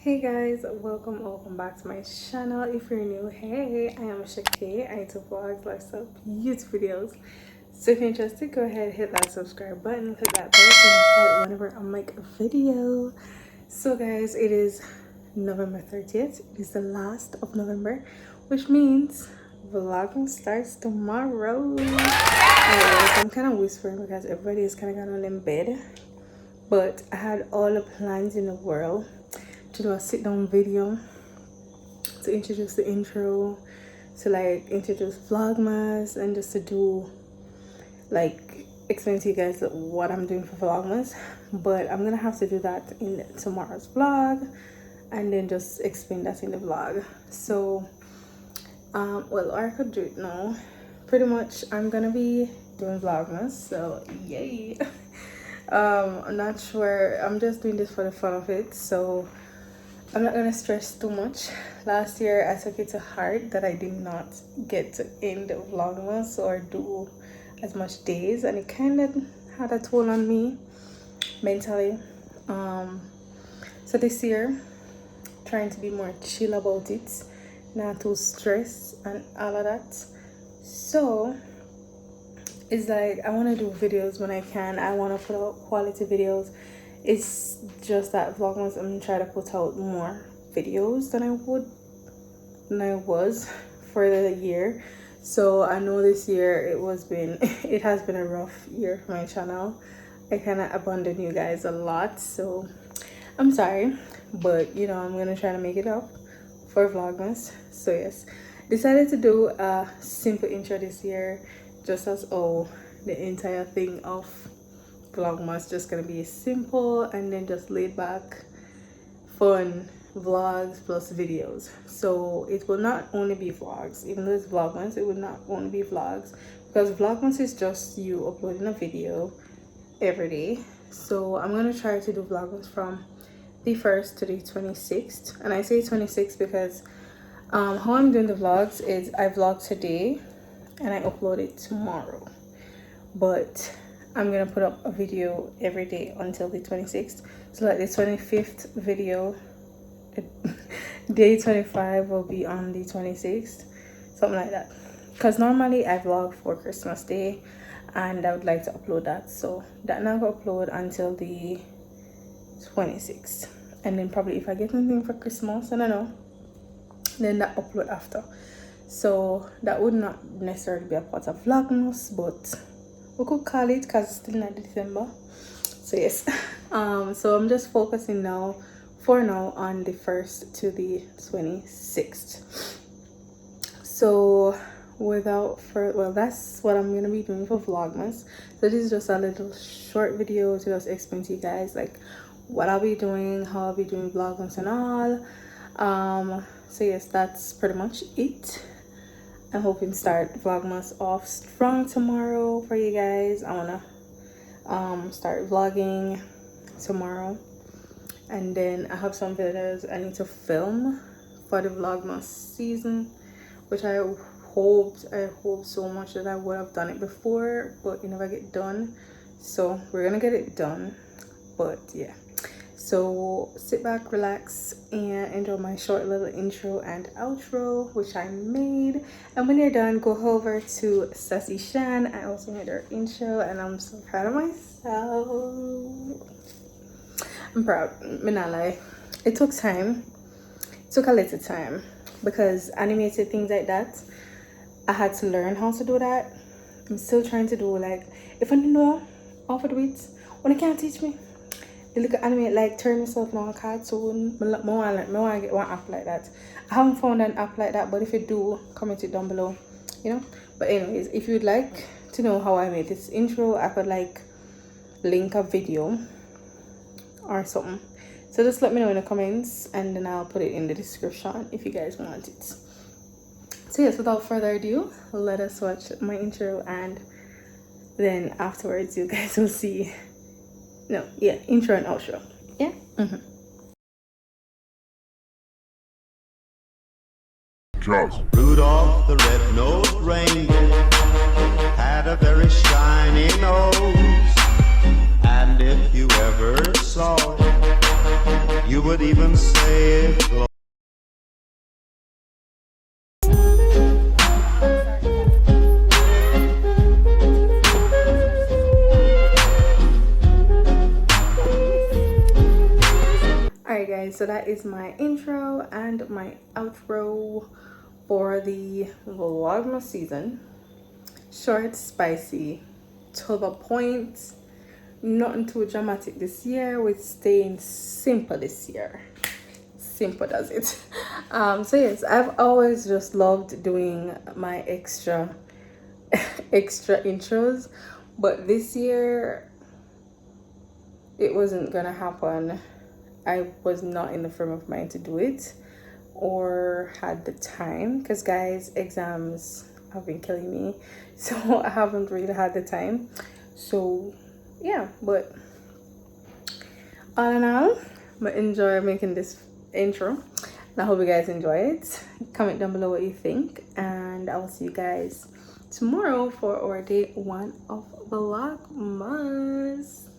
Hey guys, welcome back to my channel. If you're new, hey, I am Shakti. I do vlogs, lifestyle, YouTube videos. So if you're interested, go ahead, hit that subscribe button, click that bell to notified whenever I make a video. So guys, it is November 30th. It is the last of November, which means vlogging starts tomorrow. I'm kind of whispering because everybody is kind of gone in bed, but I had all the plans in the world to do a sit down video to introduce the intro, to like introduce Vlogmas, and just to do like explain to you guys what I'm doing for Vlogmas. But I'm gonna have to do that in tomorrow's vlog and then just explain that in the vlog. So well, or I could do it now. Pretty much I'm gonna be doing Vlogmas, so yay. I'm not sure, I'm just doing this for the fun of it, so I'm not gonna stress too much. Last year I took it to heart that I did not get to end Vlogmas or do as much days, and it kind of had a toll on me mentally. So this year, trying to be more chill about it, not too stressed and all of that. So it's like I want to do videos when I can. I want to put out quality videos. It's just that Vlogmas, I'm gonna try to put out more videos than I was for the year. So I know this year it has been a rough year for my channel. I kind of abandoned you guys a lot, so I'm sorry, but you know, I'm gonna try to make it up for Vlogmas. So yes, decided to do a simple intro this year, just as the entire thing of Vlogmas just gonna be simple and then just laid back fun vlogs plus videos. So it will not only be vlogs, even though it's Vlogmas, it will not only be vlogs, because Vlogmas is just you uploading a video every day. So I'm gonna try to do Vlogmas from the 1st to the 26th, and I say 26th because how I'm doing the vlogs is I vlog today and I upload it tomorrow, but I'm gonna put up a video every day until the 26th. So like the 25th video, day 25 will be on the 26th, something like that, because normally I vlog for Christmas Day and I would like to upload that, so that not gonna upload until the 26th, and then probably if I get anything for Christmas, I don't know, then that upload after. So that would not necessarily be a part of Vlogmas, but we could call it because it's still not December. So yes, so I'm just focusing for now on the 1st to the 26th. So that's what I'm gonna be doing for Vlogmas. So this is just a little short video to just explain to you guys like what I'll be doing, how I'll be doing Vlogmas and all. So yes, that's pretty much it. I'm hoping to start Vlogmas off strong tomorrow for you guys. I wanna start vlogging tomorrow, and then I have some videos I need to film for the Vlogmas season, which I hope so much that I would have done it before, but it never get done. So we're gonna get it done. But yeah, so sit back, relax, and enjoy my short little intro and outro, which I made. And when you're done, go over to Sassy Shan. I also made her intro, and I'm so proud of myself. I'm proud, me not lie. It took time. It took a little time, because animated things like that, I had to learn how to do that. I'm still trying to do, like, if I don't know how to do it, when I can't teach me. You look at anime, like turn yourself on a cartoon. I want to get one app like that. I haven't found an app like that, but if you do, comment it down below, you know. But anyways, if you'd like to know how I made this intro, I could like link a video or something. So just let me know in the comments, and then I'll put it in the description if you guys want it. So yes, without further ado, let us watch my intro, and then afterwards you guys will see. No, yeah, intro and outro. Yeah. Rudolph the red-nosed reindeer had a very shiny nose, and if you ever saw it, You would even say it. Alright guys, so that is my intro and my outro for the Vlogmas season. Short, spicy, to the point, nothing too dramatic this year. We're staying simple this year. Simple does it. So yes, I've always just loved doing my extra intros, but this year it wasn't gonna happen. I was not in the frame of mind to do it or had the time, because guys, exams have been killing me, so I haven't really had the time. So yeah, but all in all, I enjoy making this intro and I hope you guys enjoy it. Comment down below what you think, and I'll see you guys tomorrow for our day 1 of Vlogmas.